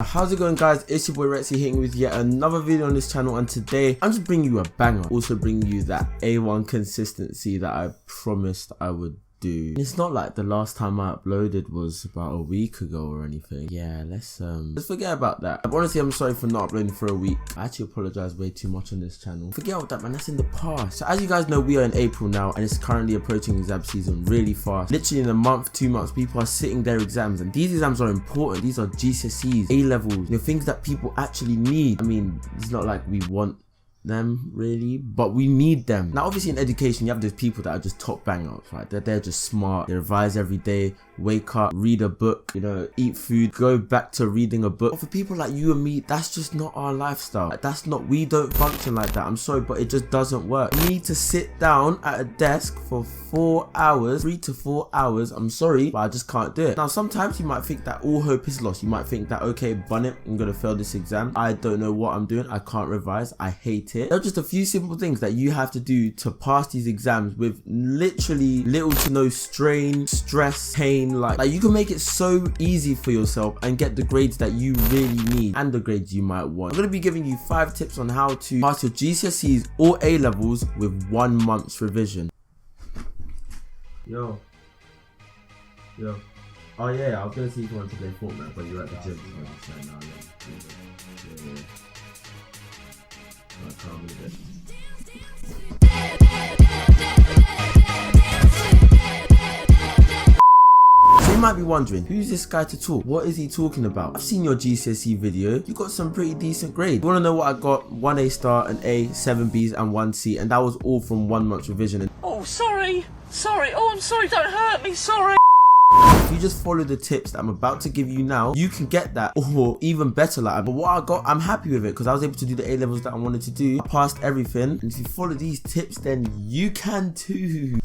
How's it going, guys? It's your boy Rexy hitting with yet another video on this channel, and today I'm just bringing you a banger, also bringing you that A1 consistency that I promised I would do. It's not like the last time I uploaded was about a week ago or anything. Yeah, let's forget about that. Honestly, I'm sorry for not uploading for a week. I actually apologize way too much on this channel. Forget all that, man. That's in the past. So as you guys know, we are in April now, and it's currently approaching exam season really fast. Literally in a month, 2 months, people are sitting their exams, and these exams are important. These are GCSEs, A levels, things that people actually need. I mean, it's not like we want them really, but we need them. Now obviously in education you have those people that are just top bangers, right? They're just smart, they revise every day, wake up, read a book, eat food, go back to reading a book. But for people like you and me, that's just not our lifestyle. We don't function like that. I'm sorry, but it just doesn't work. You need to sit down at a desk for 4 hours, 3 to 4 hours. I'm sorry, but I just can't do it. Now sometimes you might think that all hope is lost. You might think that, okay, bun it, I'm gonna fail this exam, I don't know what I'm doing, I can't revise, I hate it. There are just a few simple things that you have to do to pass these exams with literally little to no strain, stress, pain. Like you can make it so easy for yourself and get the grades that you really need and the grades you might want. I'm going to be giving you 5 tips on how to pass your GCSEs or A levels with 1 month's revision. Yo. Oh yeah, I was going to see if you wanted to play Fortnite, but you're at the gym. So you might be wondering, who's this guy to talk? What is he talking about? I've seen your GCSE video. You got some pretty decent grades. You want to know what I got? 1 A star, an A, 7 Bs and 1 C, and that was all from 1 month's revision. Oh, sorry. Oh, I'm sorry, don't hurt me, sorry. If you just follow the tips that I'm about to give you now, you can get that, or even better like that. But what I got, I'm happy with it because I was able to do the A levels that I wanted to do. I passed everything, and if you follow these tips, then you can too.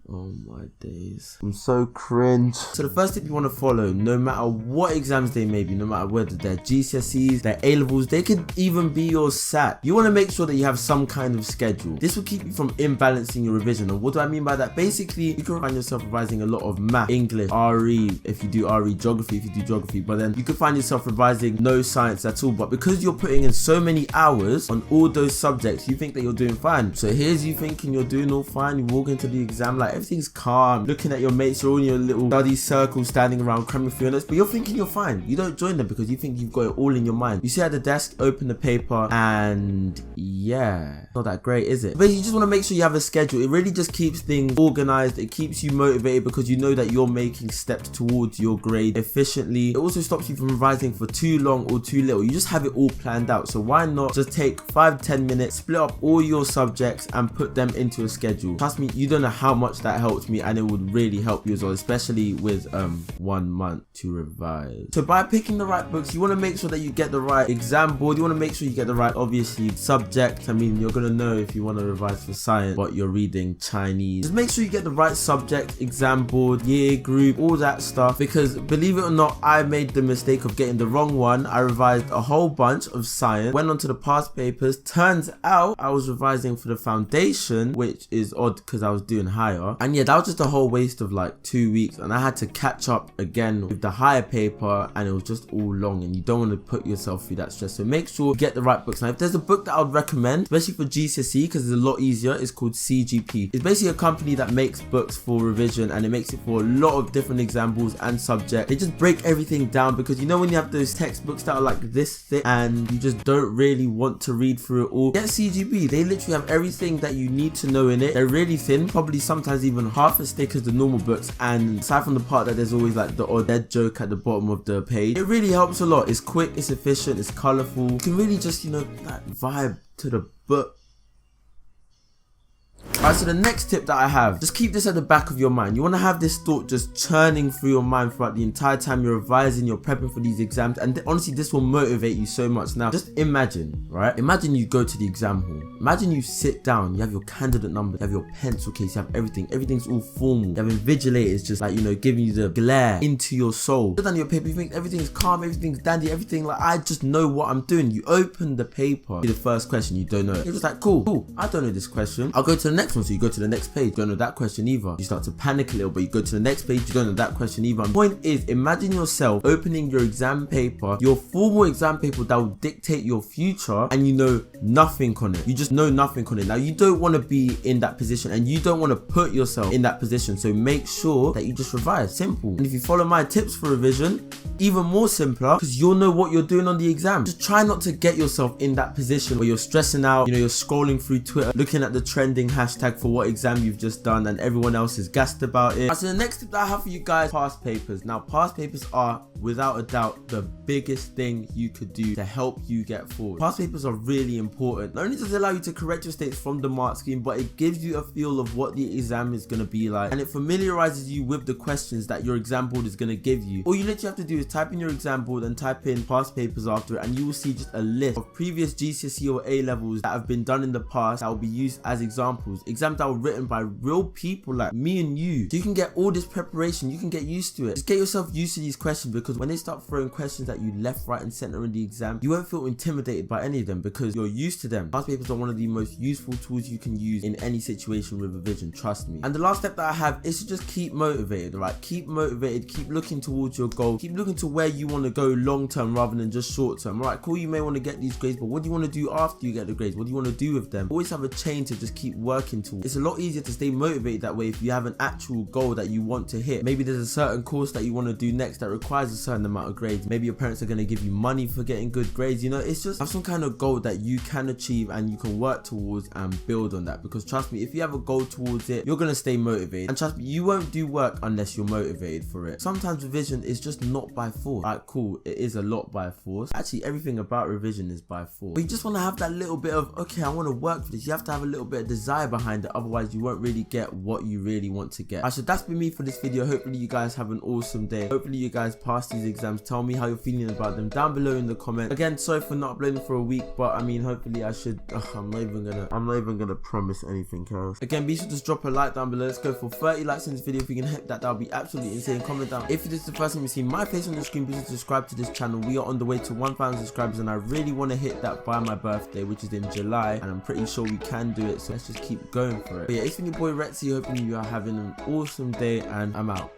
Oh my days, I'm so cringe. So the first tip you want to follow, no matter what exams they may be, no matter whether they're GCSEs, they're A levels, they could even be your SAT, you want to make sure that you have some kind of schedule. This will keep you from imbalancing your revision. And what do I mean by that? Basically, you can find yourself revising a lot of math, English, RE if you do RE, geography if you do geography, but then you could find yourself revising no science at all. But because you're putting in so many hours on all those subjects, you think that you're doing fine. So here's you thinking you're doing all fine, you walk into the exam like everything's calm, looking at your mates, you're all in your little study circle standing around cramming through your notes, but you're thinking you're fine. You don't join them because you think you've got it all in your mind. You sit at the desk, open the paper, and yeah, not that great, is it? But you just want to make sure you have a schedule. It really just keeps things organized. It keeps you motivated because you know that you're making steps towards your grade efficiently. It also stops you from revising for too long or too little. You just have it all planned out. So why not just take 5-10 minutes, split up all your subjects and put them into a schedule? Trust me, you don't know how much that helps me, and it would really help you as well, especially with 1 month to revise. So by picking the right books, you want to make sure that you get the right exam board. You want to make sure you get the right, obviously, subject. I mean, you're gonna know if you want to revise for science but you're reading Chinese. Just make sure you get the right subject, exam board, year group, all that stuff, because believe it or not, I made the mistake of getting the wrong one. I revised a whole bunch of science, went on to the past papers. Turns out I was revising for the foundation, which is odd because I was doing higher. And yeah, that was just a whole waste of like 2 weeks, and I had to catch up again with the higher paper, and it was just all long, and you don't want to put yourself through that stress. So make sure you get the right books. Now if there's a book that I would recommend, especially for GCSE, because it's a lot easier, it's called CGP. It's basically a company that makes books for revision, and it makes it for a lot of different examples and subjects. They just break everything down, because you know when you have those textbooks that are like this thick and you just don't really want to read through it all, get CGP. They literally have everything that you need to know in it. They're really thin, probably sometimes even half as thick as the normal books, and aside from the part that there's always like the odd dead joke at the bottom of the page, it really helps a lot. It's quick, it's efficient, it's colorful. You can really just, that vibe to the book. Alright, so the next tip that I have, just keep this at the back of your mind. You want to have this thought just churning through your mind throughout the entire time you're revising, you're prepping for these exams, and honestly this will motivate you so much. Now just imagine, right? Imagine you go to the exam hall. Imagine you sit down, you have your candidate number, you have your pencil case, you have everything. Everything's all formal. You have invigilators just like, giving you the glare into your soul. Sit down your paper, you think everything's calm, everything's dandy, everything like I just know what I'm doing. You open the paper, the first question, you don't know it. You're just like, cool, I don't know this question. I'll go to the next next one. So you go to the next page, you don't know that question either. You start to panic a little bit. You go to the next page, you don't know that question either. The point is, imagine yourself opening your exam paper, your formal exam paper that will dictate your future, and you know nothing on it. You just know nothing on it. Now, you don't want to be in that position, and you don't want to put yourself in that position. So make sure that you just revise. Simple. And if you follow my tips for revision, even more simpler, because you'll know what you're doing on the exam. Just try not to get yourself in that position where you're stressing out, you know, you're scrolling through Twitter, looking at the trending hashtag for what exam you've just done, and everyone else is gassed about it. So the next tip that I have for you guys, past papers. Now, past papers are without a doubt the biggest thing you could do to help you get forward. Past papers are really important. Not only does it allow you to correct your mistakes from the mark scheme, but it gives you a feel of what the exam is going to be like, and it familiarizes you with the questions that your exam board is going to give you. All you literally have to do is type in your exam board and type in past papers after it, and you will see just a list of previous GCSE or A levels that have been done in the past that will be used as examples. Exams that were written by real people like me and you. So you can get all this preparation, you can get used to it. Just get yourself used to these questions, because when they start throwing questions at you left, right and center in the exam, you won't feel intimidated by any of them because you're used to them. Past papers are one of the most useful tools you can use in any situation with revision, trust me. And the last step that I have is to just keep motivated, right? Keep motivated, keep looking towards your goal, keep looking to where you want to go long term rather than just short term. Alright, cool, you may want to get these grades, but what do you want to do after you get the grades? What do you want to do with them? Always have a chain to just keep working towards. It's a lot easier to stay motivated that way if you have an actual goal that you want to hit. Maybe there's a certain course that you want to do next that requires a certain amount of grades. Maybe your parents are going to give you money for getting good grades. You know, it's just have some kind of goal that you can achieve and you can work towards and build on that, because trust me, if you have a goal towards it, you're going to stay motivated, and trust me, you won't do work unless you're motivated for it. Sometimes revision is just not by force. Alright, cool, it is a lot by force. Actually, everything about revision is by force, but you just want to have that little bit of, okay, I want to work for this. You have to have a little bit of desire behind it, otherwise you won't really get what you really want to get. So that's been me for this video. Hopefully you guys have an awesome day. Hopefully you guys pass these exams. Tell me how you're feeling about them down below in the comments. Again, sorry for not uploading for a week, but I mean, hopefully I should. I'm not even gonna promise anything else. Again, be sure to just drop a like down below. Let's go for 30 likes in this video. If you can hit that, that'll be absolutely insane. Comment down if this is the first time you see my face on the screen. Be sure to subscribe to this channel. We are on the way to 1,000 subscribers, and I really want to hit that by my birthday, which is in July, and I'm pretty sure we can do it. So let's just keep going for it. But yeah, it's been your boy Rexy. Hoping you are having an awesome day, and I'm out.